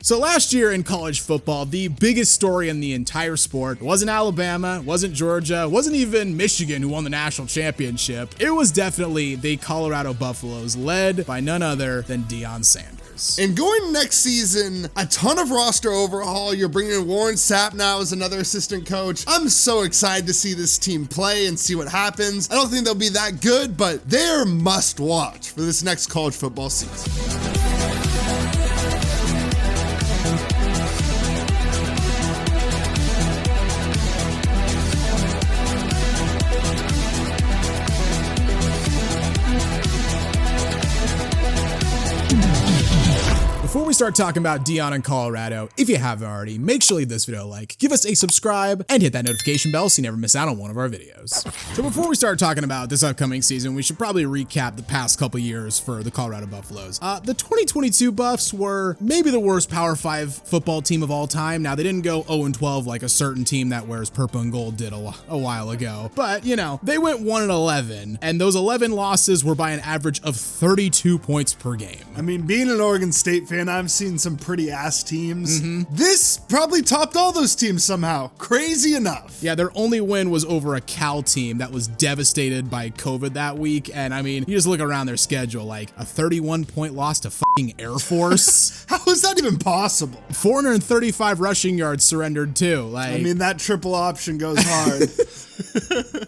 So last year in college football, the biggest story in the entire sport wasn't Alabama, wasn't Georgia, wasn't even Michigan who won the national championship. It was definitely the Colorado Buffaloes, led by none other than Deion Sanders. And going next season, a ton of roster overhaul. You're bringing in Warren Sapp now as another assistant coach. I'm so excited to see this team play and see what happens. I don't think they'll be that good, but they're must watch for this next college football season. Before we start talking about Deion in Colorado, if you haven't already, make sure to leave this video a like, give us a subscribe, and hit that notification bell so you never miss out on one of our videos. So before we start talking about this upcoming season, we should probably recap the past couple years for the Colorado Buffaloes. The 2022 Buffs were maybe the worst Power 5 football team of all time. Now, they didn't go 0-12 like a certain team that wears purple and gold did a while ago, but you know, they went 1-11, and those 11 losses were by an average of 32 points per game. I mean, being an Oregon State fan, I've seen some pretty ass teams. This probably topped all those teams somehow. Crazy enough. Yeah, their only win was over a Cal team that was devastated by COVID that week. And I mean, you just look around their schedule, like a 31-point loss to fucking Air Force. How is that even possible? 435 rushing yards surrendered too. Like, I mean, that triple option goes hard.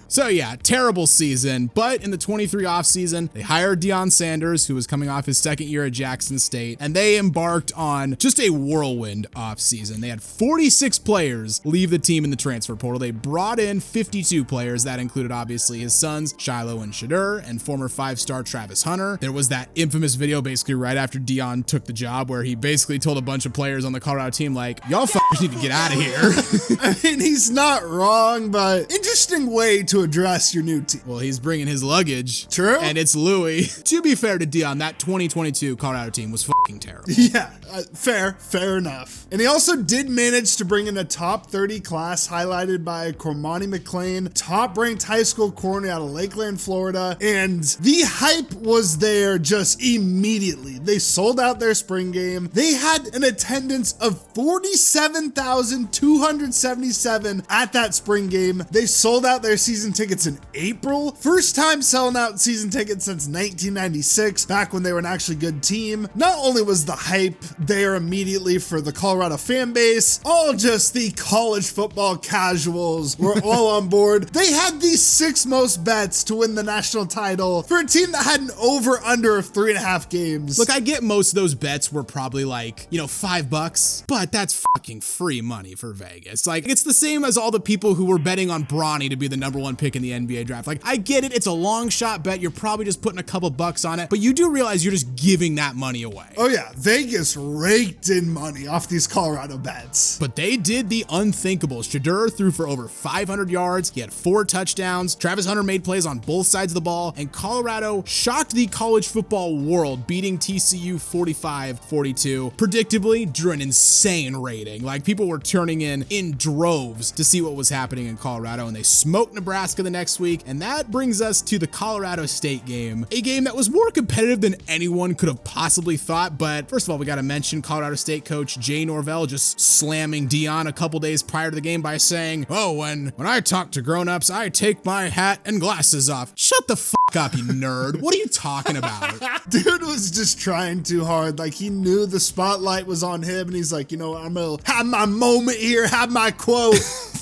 So yeah, terrible season, but in the 23 offseason, they hired Deion Sanders, who was coming off his second year at Jackson State, and they embarked on just a whirlwind offseason. They had 46 players leave the team in the transfer portal. They brought in 52 players. That included obviously his sons, Shiloh and Shedeur, and former 5-star Travis Hunter. There was that infamous video basically right after Deion took the job where he basically told a bunch of players on the Colorado team, like, y'all fuckers need to get out of here. I mean, he's not wrong, but interesting way to address your new team. Well, he's bringing his luggage. True. And it's Louis. To be fair to Deion, that 2022 Colorado team was fucking terrible. Yeah, fair enough. And he also did manage to bring in a top 30 class highlighted by Cormani McClain, top-ranked high school corner out of Lakeland, Florida. And the hype was there just immediately. They sold out their spring game. They had an attendance of 47,277 at that spring game. They sold out their season tickets in April. First time selling out season tickets since 1996, back when they were an actually good team. Not only was the hype there immediately for the Colorado fan base, all just the college football casuals were all on board. They had the 6 most bets to win the national title for a team that had an over-under of 3.5 games. Look, I get most of those bets were probably like, you know, $5, but that's fucking free money for Vegas. Like, it's the same as all the people who were betting on Bronny to be the #1 pick in the NBA draft. Like, I get it. It's a long shot bet. You're probably just putting a couple bucks on it, but you do realize you're just giving that money away. Oh yeah, Vegas raked in money off these Colorado bets. But they did the unthinkable. Shedeur threw for over 500 yards. He had 4 touchdowns. Travis Hunter made plays on both sides of the ball, and Colorado shocked the college football world, beating TCU 45-42. Predictably, drew an insane rating. Like, people were turning in droves to see what was happening in Colorado, and they smoked Nebraska the next week. And that brings us to the Colorado State game, a game that was more competitive than anyone could have possibly thought. But first of all, we got to mention Colorado State coach Jay Norvell just slamming Deion a couple days prior to the game by saying, "Oh, when I talk to grown-ups, I take my hat and glasses off." Shut the fuck up, you nerd. What are you talking about? Dude was just trying too hard. Like, he knew the spotlight was on him, and he's like, you know what, I'm gonna have my moment here, have my quote.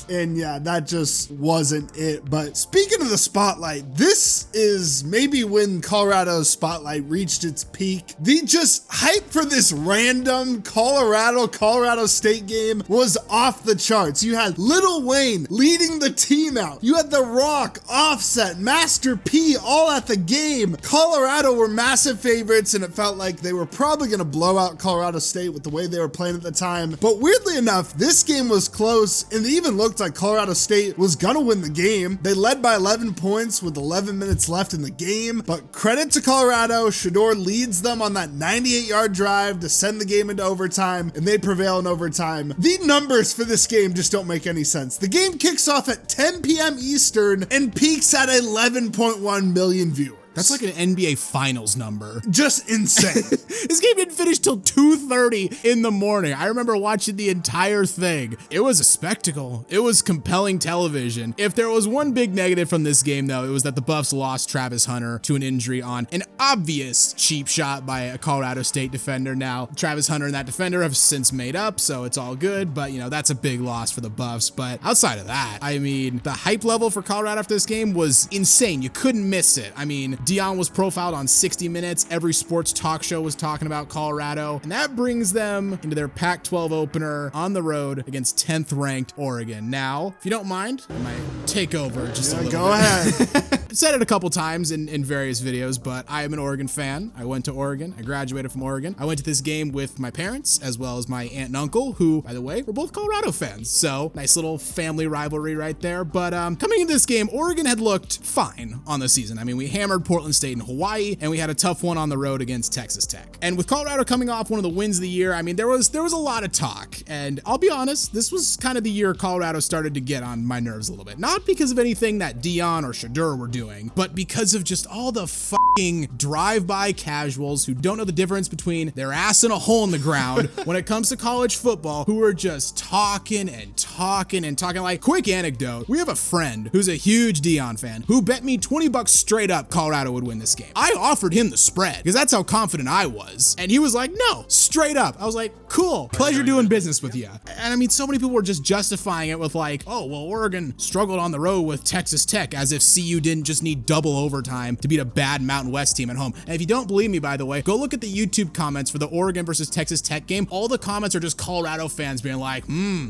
And yeah, that just wasn't it. But speaking of the spotlight, this is maybe when Colorado's spotlight reached its peak. The just hype for this random Colorado State game was off the charts. You had Lil Wayne leading the team out. You had The Rock, Offset, Master P all at the game. Colorado were massive favorites, and it felt like they were probably going to blow out Colorado State with the way they were playing at the time. But weirdly enough, this game was close, and it even looked like Colorado State was gonna win the game. They led by 11 points with 11 minutes left in the game, but credit to Colorado, Shedeur leads them on that 98-yard drive to send the game into overtime, and they prevail in overtime. The numbers for this game just don't make any sense. The game kicks off at 10 p.m. Eastern and peaks at 11.1 million viewers. That's like an NBA Finals number. Just insane. This game didn't finish till 2:30 in the morning. I remember watching the entire thing. It was a spectacle. It was compelling television. If there was one big negative from this game, though, it was that the Buffs lost Travis Hunter to an injury on an obvious cheap shot by a Colorado State defender. Now, Travis Hunter and that defender have since made up, so it's all good, but, you know, that's a big loss for the Buffs. But outside of that, I mean, the hype level for Colorado after this game was insane. You couldn't miss it. I mean, Deion was profiled on 60 Minutes. Every sports talk show was talking about Colorado, and that brings them into their Pac-12 opener on the road against 10th ranked Oregon. Now, if you don't mind, I might take over just a little Go bit. ahead. I've said it a couple times in various videos, but I am an Oregon fan. I went to Oregon. I graduated from Oregon. I went to this game with my parents as well as my aunt and uncle, who, by the way, were both Colorado fans. So nice little family rivalry right there. But coming into this game, Oregon had looked fine on the season. I mean, we hammered Portland State and Hawaii, and we had a tough one on the road against Texas Tech. And with Colorado coming off one of the wins of the year, I mean, there was a lot of talk. And I'll be honest, this was kind of the year Colorado started to get on my nerves a little bit. Not because of anything that Deion or Shedeur were doing, but because of just all the fucking drive-by casuals who don't know the difference between their ass in a hole in the ground when it comes to college football, who are just talking and talking and talking. Like, quick anecdote, we have a friend who's a huge Deion fan who bet me $20 straight up Colorado would win this game. I offered him the spread because that's how confident I was, and he was like, no, straight up. I was like, cool, pleasure doing business with you. And I mean, so many people were just justifying it with like, oh, well, Oregon struggled on the road with Texas Tech, as if CU didn't just need double overtime to beat a bad Mountain West team at home. And if you don't believe me, by the way, go look at the YouTube comments for the Oregon versus Texas Tech game. All the comments are just Colorado fans being like,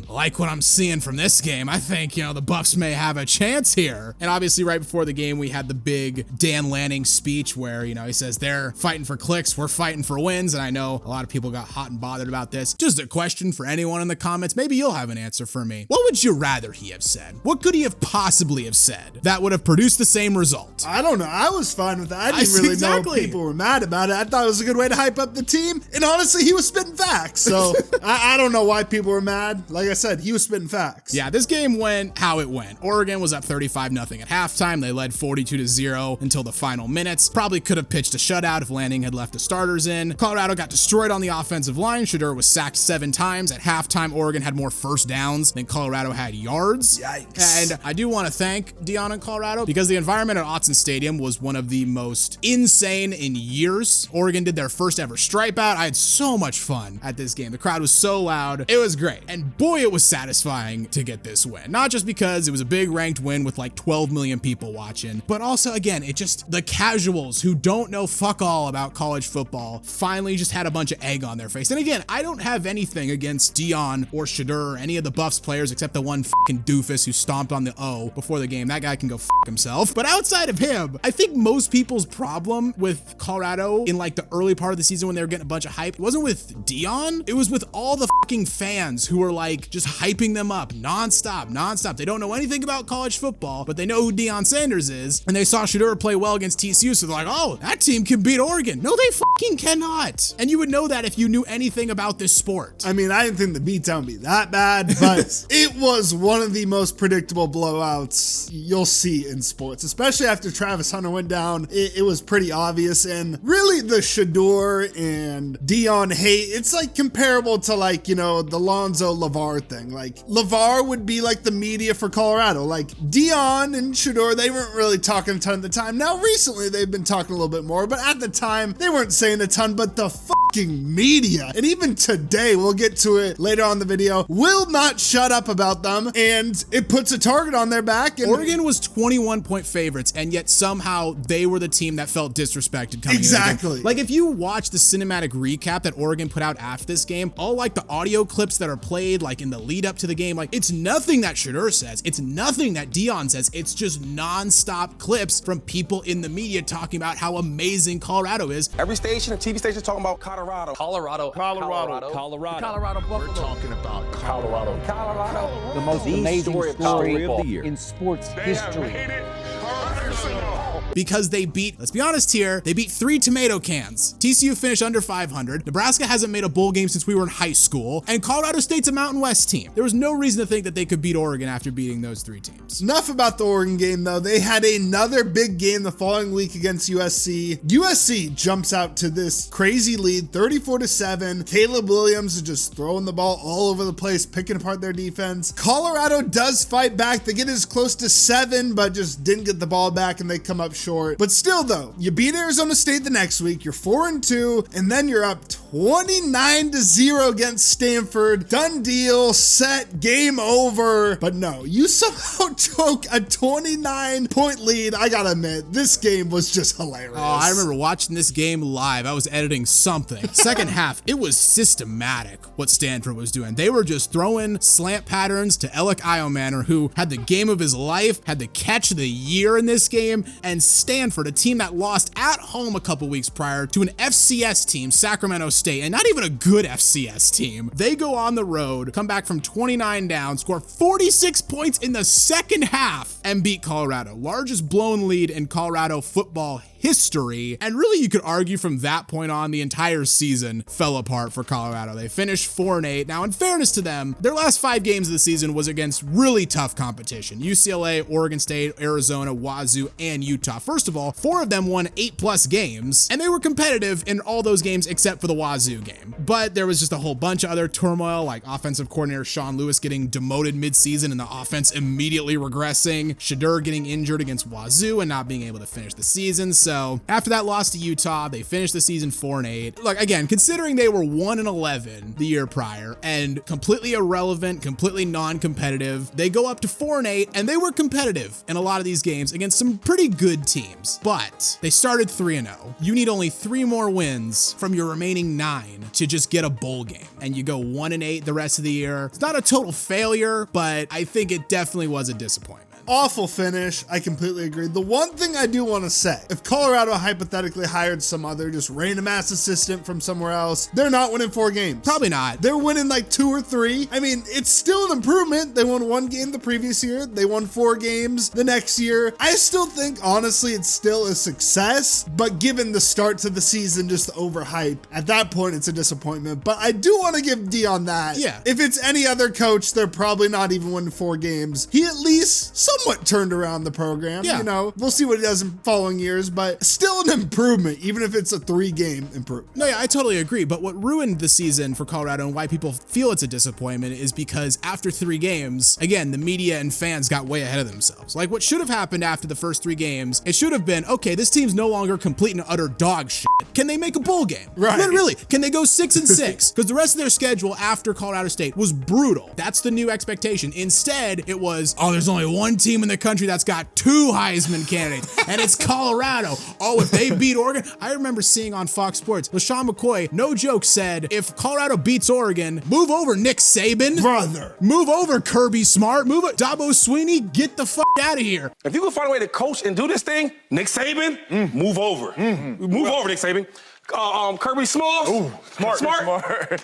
like what I'm seeing from this game. I think, you know, the Buffs may have a chance here. And obviously right before the game, we had the big Dan Lanning speech where, you know, he says they're fighting for clicks, we're fighting for wins. And I know a lot of people got hot and bothered about this. Just a question for anyone in the comments. Maybe you'll have an answer for me. What would you rather he have said? What could he have possibly have said that would have produced the same result? I don't know. I was fine with that. I didn't really know people were mad about it. I thought it was a good way to hype up the team. And honestly, he was spitting facts. So I don't know why people were mad. Like I said, he was spitting facts. Yeah, this game went how it went. Oregon was up 35-0 at halftime. They led 42-0 until the final minutes. Probably could have pitched a shutout if Lanning had left the starters in. Colorado got destroyed on the offensive line. Shedeur was sacked 7 times. At halftime, Oregon had more first downs than Colorado had yards. Yikes. And I do want to thank Deion and Colorado because the environment at Autzen Stadium was one of the most insane in years. Oregon did their first ever stripe out. I had so much fun at this game. The crowd was so loud. It was great. And boy, it was satisfying to get this win. Not just because it was a big ranked win with like 12 million people watching, but also, again, it just, the casuals who don't know fuck all about college football finally just had a bunch of egg on their face. And again, I don't have anything against Deion or Shedeur or any of the Buffs players except the one fucking doofus who stomped on the O before the game. That guy can go fuck himself. But outside of him, I think most people's problem with Colorado in like the early part of the season when they were getting a bunch of hype, it wasn't with Deion, it was with all the fucking fans who were like just hyping them up nonstop. They don't know anything about college football, but they know who Deion Sanders is, and they saw Shedeur play well against TCU, so they're like, oh, that team can beat Oregon. No, they fucking cannot. And you would know that if you knew anything about this sport. I mean, I didn't think the beatdown would be that bad, but it was one of the most predictable blowouts you'll see in sports, especially after Travis Hunter went down. It was pretty obvious, and really the Shedeur and Deion hate, it's like comparable to like, you know, the Lonzo LeVar thing. Like LeVar would be like the media for Colorado. Like Deion and Shedeur, they weren't really talking a ton at the time. Now recently they've been talking a little bit more, but at the time they weren't saying a ton. But the fucking media, and even today, we'll get to it later on in the video, will not shut up about them, and it puts a target on their back. And Oregon was 21-point favorites, and yet somehow they were the team that felt disrespected coming exactly. in. Like if you watch the cinematic recap that Oregon put out after this game, all like the audio clips that are played like in the lead up to the game, like it's nothing that Shedeur says, it's nothing that Deion says, it's just non-stop clips from people in the media talking about how amazing Colorado is. Every station, TV station talking about Colorado. Colorado. Buffalo. We're talking about Colorado. The most amazing story of the year in sports history. Because they beat, let's be honest here, they beat 3 tomato cans. TCU finished under 500. Nebraska hasn't made a bowl game since we were in high school. And Colorado State's a Mountain West team. There was no reason to think that they could beat Oregon after beating those 3 teams. Enough about the Oregon game, though. They had another big game the following week against USC. USC jumps out to this crazy lead, 34-7. Caleb Williams is just throwing the ball all over the place, picking apart their defense. Colorado does fight back. They get as close to 7, but just didn't get the ball back, and they come up short. But still, though, you beat Arizona State the next week. You're 4-2, and then you're up 29-0 against Stanford. Done deal, set, game over. But no, you somehow took a 29-point lead. I gotta admit, this game was just hilarious. Oh, I remember watching this game live. I was editing something. Second half, it was systematic what Stanford was doing. They were just throwing slant patterns to Alec Iomanner, who had the game of his life, had the catch of the year in this game, and Stanford, a team that lost at home a couple weeks prior to an FCS team, Sacramento State, and not even a good FCS team. They go on the road, come back from 29 down, score 46 points in the second half, and beat Colorado. Largest blown lead in Colorado football history. And really, you could argue from that point on, the entire season fell apart for Colorado. They finished 4-8. Now, in fairness to them, their last 5 games of the season was against really tough competition. UCLA, Oregon State, Arizona, Wazoo, and Utah. First of all, 4 of them won 8+ games, and they were competitive in all those games except for the Wazoo game. But there was just a whole bunch of other turmoil, like offensive coordinator Sean Lewis getting demoted midseason and the offense immediately regressing, Shedeur getting injured against Wazoo and not being able to finish the season. So after that loss to Utah, they finished the season 4-8. Look, again, considering they were 1-11 the year prior and completely irrelevant, completely non-competitive, they go up to 4-8, and they were competitive in a lot of these games against some pretty good teams. But they started 3-0. You need only 3 more wins from your remaining 9 to just get a bowl game, and you go 1-8 the rest of the year. It's not a total failure, but I think it definitely was a disappointment. Awful finish. I completely agree. The one thing I do want to say, if Colorado hypothetically hired some other just random ass assistant from somewhere else, they're not winning 4 games. Probably not. They're winning like 2 or 3. I mean, it's still an improvement. They won 1 game the previous year. They won 4 games the next year. I still think, honestly, it's still a success, but given the start to the season, just the overhype, at that point, it's a disappointment. But I do want to give Deion that. Yeah. If it's any other coach, they're probably not even winning 4 games. He at least somewhat turned around the program. Yeah. You know, we'll see what he does in following years, but still an improvement, even if it's a 3-game improvement. No, yeah, I totally agree. But what ruined the season for Colorado and why people feel it's a disappointment is because after 3 games, again, the media and fans got way ahead of themselves. Like, what should have happened after the first 3 games, it should have been, okay, this team's no longer complete and utter dog shit. Can they make a bowl game? Right. Really? Can they go 6-6? Because the rest of their schedule after Colorado State was brutal. That's the new expectation. Instead, it was, oh, there's only one team in the country that's got 2 Heisman candidates, and it's Colorado. Oh, if they beat Oregon. I remember seeing on Fox Sports, LaShawn McCoy, no joke, said, if Colorado beats Oregon, move over Nick Saban. Brother. Move over Kirby Smart. Move it. Dabo Sweeney, get the fuck out of here. If you can find a way to coach and do this thing, Nick Saban, move over. Move over, Nick Saban. Kirby Smalls. Ooh, smart. Whatever.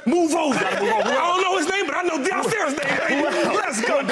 Move over. I don't know his name, but I know downstairs name. Let's go.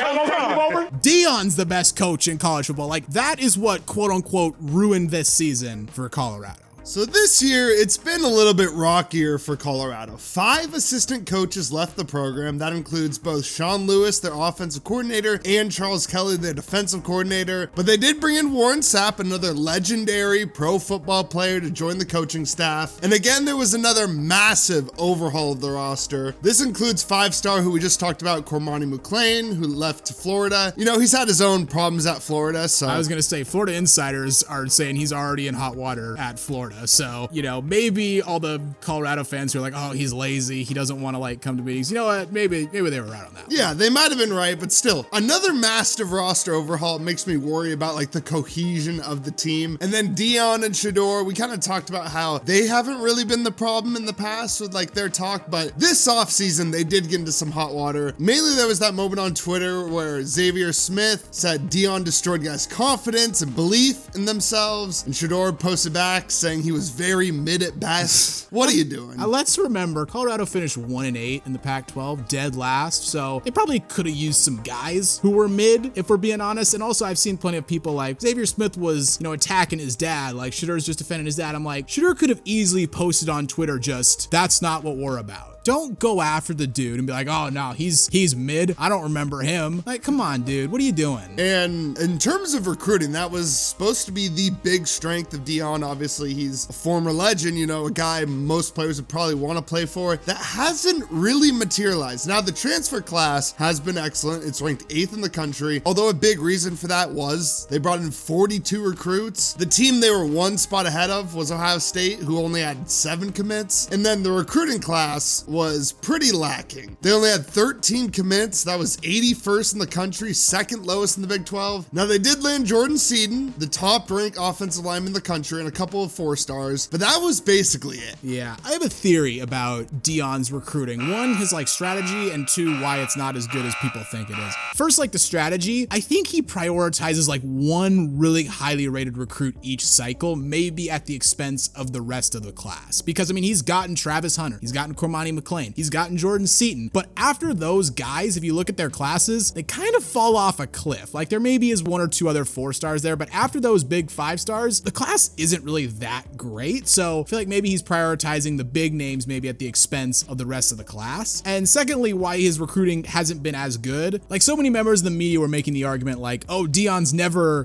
Deion's the best coach in college football. Like, that is what, quote unquote, ruined this season for Colorado. So this year, it's been a little bit rockier for Colorado. 5 assistant coaches left the program. That includes both Sean Lewis, their offensive coordinator, and Charles Kelly, their defensive coordinator. But they did bring in Warren Sapp, another legendary pro football player, to join the coaching staff. And again, there was another massive overhaul of the roster. This includes 5-star, who we just talked about, Cormani McClain, who left to Florida. You know, he's had his own problems at Florida, so... I was going to say, Florida insiders are saying he's already in hot water at Florida. So, you know, maybe all the Colorado fans who are like, oh, he's lazy, he doesn't want to like come to meetings. You know what? Maybe they were right on that. Yeah, they might have been right, but still, another massive roster overhaul makes me worry about like the cohesion of the team. And then Deion and Shedeur, we kind of talked about how they haven't really been the problem in the past with like their talk, but this offseason they did get into some hot water. Mainly there was that moment on Twitter where Xavier Smith said Deion destroyed guys' confidence and belief in themselves, and Shedeur posted back saying He was very mid at best. What are you doing? Let's remember, Colorado finished 1-8 in the Pac-12, dead last, so they probably could have used some guys who were mid, if we're being honest. And also, I've seen plenty of people like Xavier Smith was, attacking his dad, like Shedeur's just defending his dad. I'm like, Shedeur could have easily posted on Twitter just, that's not what we're about. Don't go after the dude and be like, oh no, he's mid. I don't remember him. Like, come on, dude. What are you doing? And in terms of recruiting, that was supposed to be the big strength of Deion. Obviously, he's a former legend, a guy most players would probably want to play for. That hasn't really materialized. Now, the transfer class has been excellent. It's ranked 8th in the country. Although a big reason for that was they brought in 42 recruits. The team they were one spot ahead of was Ohio State, who only had 7 commits. And then the recruiting class was pretty lacking. They only had 13 commits. That was 81st in the country, 2nd lowest in the Big 12. Now they did land Jordan Seaton, the top ranked offensive lineman in the country, and a couple of 4-stars, but that was basically it. Yeah, I have a theory about Deion's recruiting. One, his strategy, and 2, why it's not as good as people think it is. First, the strategy, I think he prioritizes one really highly rated recruit each cycle, maybe at the expense of the rest of the class. Because he's gotten Travis Hunter, he's gotten Cormani McClain, he's gotten Jordan Seaton, but after those guys, if you look at their classes, they kind of fall off a cliff. There maybe is 1 or 2 other 4-stars there, but after those big 5-stars, the class isn't really that great. So I feel like maybe he's prioritizing the big names maybe at the expense of the rest of the class. And secondly, why his recruiting hasn't been as good. So many members of the media were making the argument oh, Deion's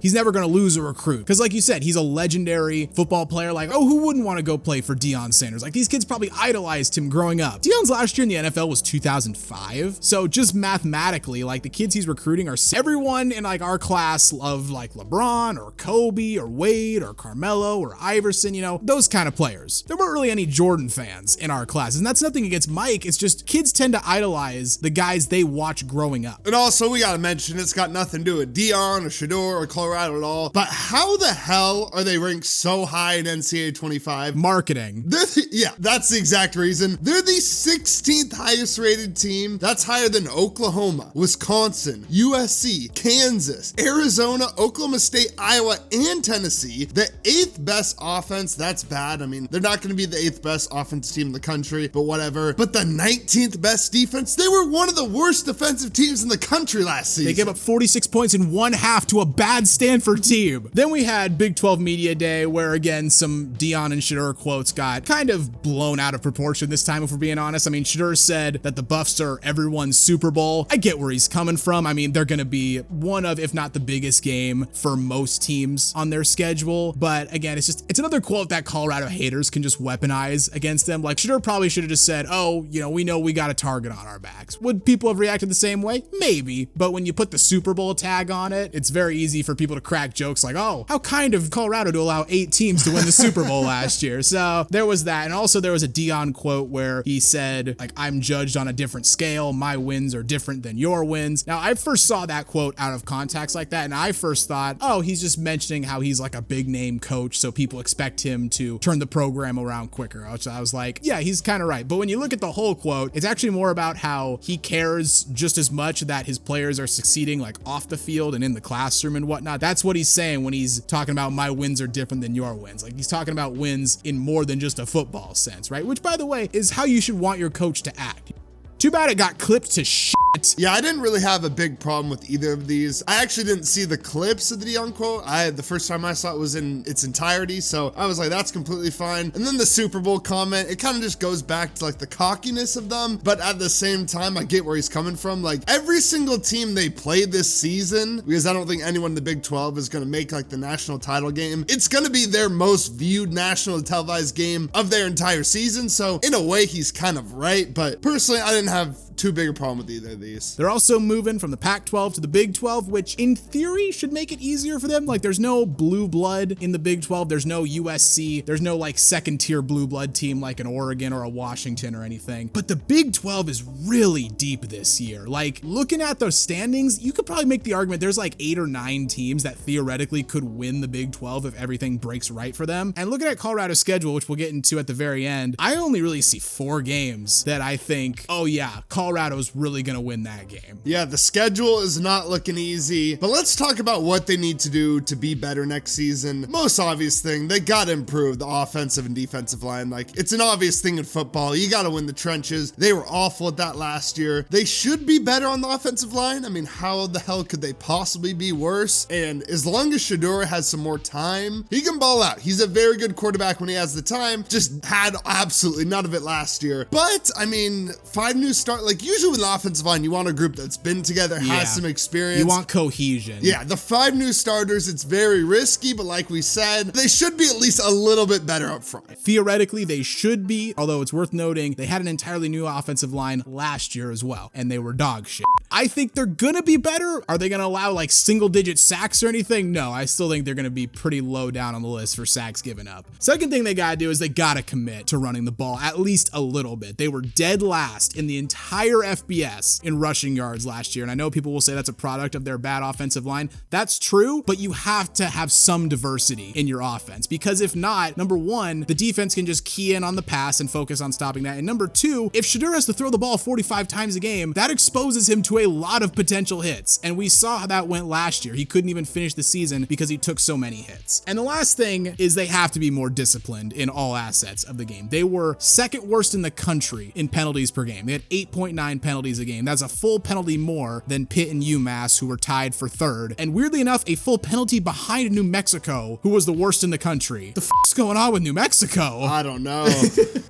he's never going to lose a recruit. Because like you said, he's a legendary football player. Oh, who wouldn't want to go play for Deion Sanders? These kids probably idolized him growing up. Deion's last year in the NFL was 2005. So just mathematically, the kids he's recruiting are everyone in our class of LeBron or Kobe or Wade or Carmelo or Iverson, those kind of players. There weren't really any Jordan fans in our classes. And that's nothing against Mike. It's just kids tend to idolize the guys they watch growing up. And also, we got to mention, it's got nothing to do with Deion or Shedeur or Colorado at all. But how the hell are they ranked so high in NCAA 25? Marketing. Yeah, that's the exact reason. They're the 16th highest rated team. That's higher than Oklahoma, Wisconsin, USC, Kansas, Arizona, Oklahoma State, Iowa, and Tennessee. The 8th best offense, that's bad. They're not going to be the 8th best offensive team in the country, but whatever. But the 19th best defense, they were one of the worst defensive teams in the country last season. They gave up 46 points in 1/2 to a bad Stanford team. Then we had Big 12 Media Day, where again, some Deion and Shedeur quotes got kind of blown out of proportion this time, if we're being honest. Shedeur said that the Buffs are everyone's Super Bowl. I get where he's coming from. They're going to be one of, if not the biggest game for most teams on their schedule. But again, it's another quote that Colorado haters can just weaponize against them. Shedeur probably should have just said, oh, we know we got a target on our backs. Would people have reacted the same way? Maybe. But when you put the Super Bowl tag on it, it's very easy for people to crack jokes oh, how kind of Colorado to allow 8 teams to win the Super Bowl last year. So there was that. And also there was a Deion quote where he said, I'm judged on a different scale. My wins are different than your wins. Now, I first saw that quote out of context like that, and I first thought, oh, he's just mentioning how he's a big name coach, so people expect him to turn the program around quicker. Which I was like, yeah, he's kind of right. But when you look at the whole quote, it's actually more about how he cares just as much that his players are succeeding off the field and in the classroom and whatnot. That's what he's saying when he's talking about my wins are different than your wins. He's talking about wins in more than just a football sense, right? Which, by the way, is how you should want your coach to act. Too bad it got clipped to shit. Yeah, I didn't really have a big problem with either of these. I actually didn't see the clips of the Deion quote. The first time I saw it was in its entirety, so I was like, that's completely fine. And then the Super Bowl comment, it kind of just goes back to the cockiness of them, but at the same time, I get where he's coming from. Every single team they played this season, because I don't think anyone in the Big 12 is going to make the national title game, it's going to be their most viewed national televised game of their entire season. So in a way, he's kind of right, but personally, I didn't have too big a problem with either of these. They're also moving from the Pac-12 to the Big 12, which in theory should make it easier for them. There's no blue blood in the Big 12. There's no USC. There's no second tier blue blood team like an Oregon or a Washington or anything. But the Big 12 is really deep this year. Looking at those standings, you could probably make the argument there's 8 or 9 teams that theoretically could win the Big 12 if everything breaks right for them. And looking at Colorado's schedule, which we'll get into at the very end, I only really see 4 games that I think, oh yeah, Colorado Colorado's really going to win that game. Yeah, the schedule is not looking easy, but let's talk about what they need to do to be better next season. Most obvious thing, they got to improve the offensive and defensive line. Like, it's an obvious thing in football. You got to win the trenches. They were awful at that last year. They should be better on the offensive line. I mean, how the hell could they possibly be worse? And as long as Shedeur has some more time, he can ball out. He's a very good quarterback when he has the time. Just had absolutely none of it last year. But I mean, 5 new start, like usually with the offensive line, you want a group that's been together, has some experience. You want cohesion. Yeah, the 5 new starters, it's very risky, but like we said, they should be at least a little bit better up front. Theoretically, they should be, although it's worth noting they had an entirely new offensive line last year as well, and they were dog shit. I think they're gonna be better. Are they gonna allow like single-digit sacks or anything? No, I still think they're gonna be pretty low down on the list for sacks given up. Second thing they gotta do is they gotta commit to running the ball at least a little bit. They were dead last in the entire FBS in rushing yards last year, and I know people will say that's a product of their bad offensive line. That's true, but you have to have some diversity in your offense, because if not, number one, the defense can just key in on the pass and focus on stopping that, and number two, if Shedeur has to throw the ball 45 times a game, that exposes him to a lot of potential hits, and we saw how that went last year. He couldn't even finish the season because he took so many hits. And the last thing is they have to be more disciplined in all assets of the game. They were second worst in the country in penalties per game. They had 8.9 penalties a game. That's a full penalty more than Pitt and UMass, who were tied for third, and weirdly enough, a full penalty behind New Mexico, who was the worst in the country. The f***'s going on with New Mexico? I don't know.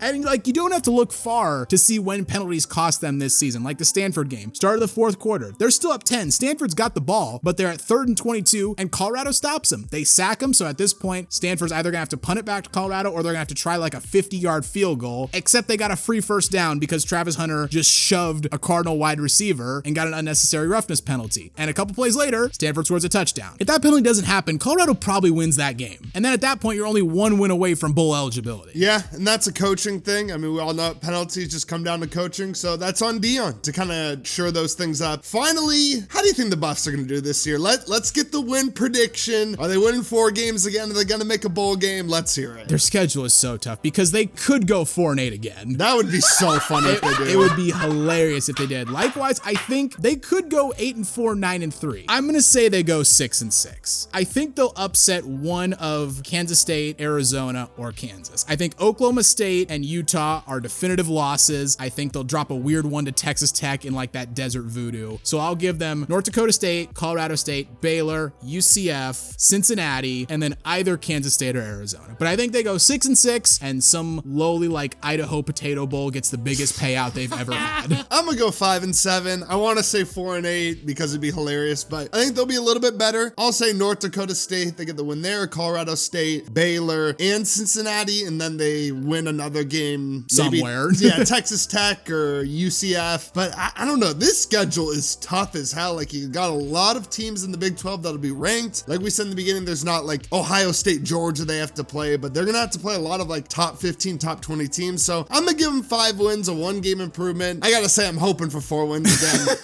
And like, you don't have to look far to see when penalties cost them this season, like the Stanford game. Start of the fourth quarter. They're still up 10. Stanford's got the ball, but they're at 3rd and 22, and Colorado stops them. They sack them, so at this point, Stanford's either gonna have to punt it back to Colorado, or they're gonna have to try like a 50-yard field goal, except they got a free first down because Travis Hunter just shoved a Cardinal wide receiver and got an unnecessary roughness penalty. And a couple plays later, Stanford scores a touchdown. If that penalty doesn't happen, Colorado probably wins that game. And then at that point, you're only 1 win away from bowl eligibility. Yeah, and that's a coaching thing. I mean, we all know penalties just come down to coaching, so that's on Deion to kind of shore those things up. Finally, how do you think the Buffs are going to do this year? Let's get the win prediction. Are they winning 4 games again? Are they going to make a bowl game? Let's hear it. Their schedule is so tough because they could go 4-8 again. That would be so funny if they did. It would be hilarious if they did. Likewise, I think they could go 8-4, 9-3. I'm going to say they go 6-6. I think they'll upset one of Kansas State, Arizona, or Kansas. I think Oklahoma State and Utah are definitive losses. I think they'll drop a weird one to Texas Tech in like that desert voodoo. So I'll give them North Dakota State, Colorado State, Baylor, UCF, Cincinnati, and then either Kansas State or Arizona. But I think they go 6-6, and some lowly like Idaho Potato Bowl gets the biggest payout they've ever had. I'm gonna go 5-7. I want to say 4-8 because it'd be hilarious, but I think they'll be a little bit better. I'll say North Dakota State, they get the win there, Colorado State, Baylor, and Cincinnati, and then they win another game somewhere. Maybe, yeah, Texas Tech or UCF. But I don't know. This schedule is tough as hell. Like, you got a lot of teams in the Big 12 that'll be ranked. Like we said in the beginning, there's not like Ohio State, Georgia they have to play, but they're gonna have to play a lot of like top 15, top 20 teams. So I'm gonna give them 5 wins, a 1-game improvement. I gotta say, I'm hoping for 4 wins again.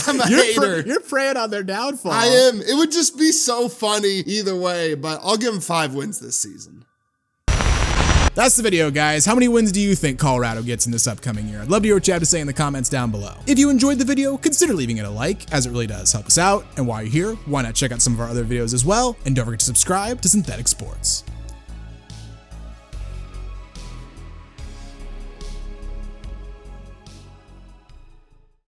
I'm a hater. You're preying on their downfall. I am. It would just be so funny either way, but I'll give them 5 wins this season. That's the video, guys. How many wins do you think Colorado gets in this upcoming year? I'd love to hear what you have to say in the comments down below. If you enjoyed the video, consider leaving it a like, as it really does help us out. And while you're here, why not check out some of our other videos as well? And don't forget to subscribe to Synthetic Sports.